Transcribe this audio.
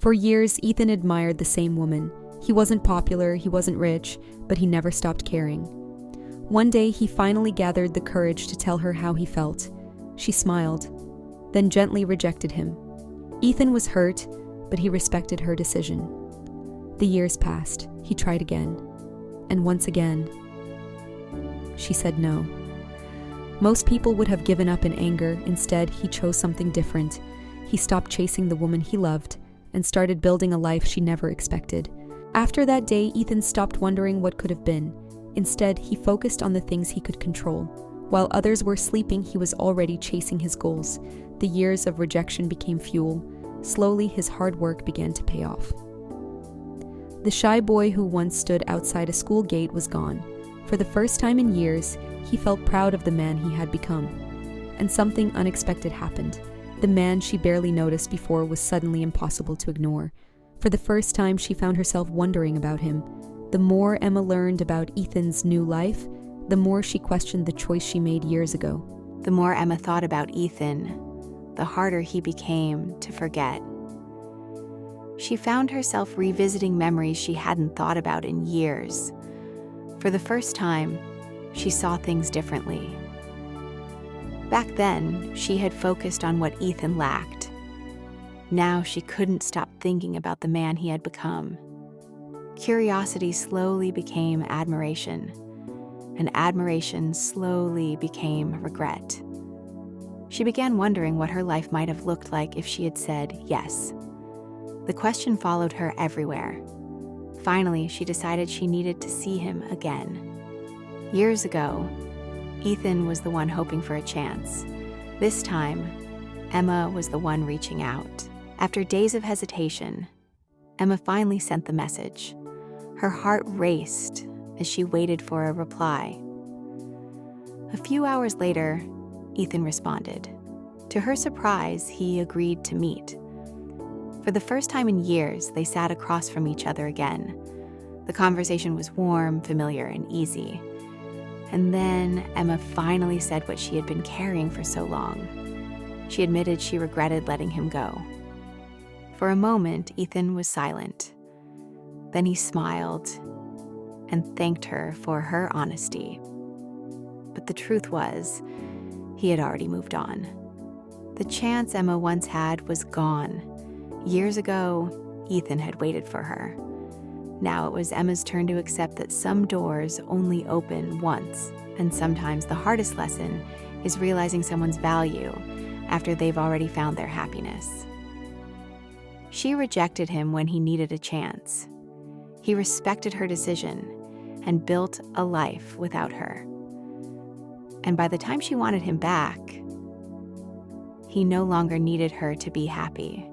For years, Ethan admired the same woman. He wasn't popular, he wasn't rich, but he never stopped caring. One day, he finally gathered the courage to tell her how he felt. She smiled, then gently rejected him. Ethan was hurt, but he respected her decision. The years passed. He tried again. And once again, she said no. Most people would have given up in anger. Instead, he chose something different. He stopped chasing the woman he loved and started building a life she never expected. After that day, Ethan stopped wondering what could have been. Instead, he focused on the things he could control. While others were sleeping, he was already chasing his goals. The years of rejection became fuel. Slowly, his hard work began to pay off. The shy boy who once stood outside a school gate was gone. For the first time in years, he felt proud of the man he had become. And something unexpected happened. The man she barely noticed before was suddenly impossible to ignore. For the first time, she found herself wondering about him. The more Emma learned about Ethan's new life, the more she questioned the choice she made years ago. The more Emma thought about Ethan, the harder he became to forget. She found herself revisiting memories she hadn't thought about in years. For the first time, she saw things differently. Back then, she had focused on what Ethan lacked. Now she couldn't stop thinking about the man he had become. Curiosity slowly became admiration, and admiration slowly became regret. She began wondering what her life might have looked like if she had said yes. The question followed her everywhere. Finally, she decided she needed to see him again. Years ago, Ethan was the one hoping for a chance. This time, Emma was the one reaching out. After days of hesitation, Emma finally sent the message. Her heart raced as she waited for a reply. A few hours later, Ethan responded. To her surprise, he agreed to meet. For the first time in years, they sat across from each other again. The conversation was warm, familiar, and easy. And then Emma finally said what she had been carrying for so long. She admitted she regretted letting him go. For a moment, Ethan was silent. Then he smiled and thanked her for her honesty. But the truth was, he had already moved on. The chance Emma once had was gone. Years ago, Ethan had waited for her. Now it was Emma's turn to accept that some doors only open once, and sometimes the hardest lesson is realizing someone's value after they've already found their happiness. She rejected him when he needed a chance. He respected her decision and built a life without her. And by the time she wanted him back, he no longer needed her to be happy.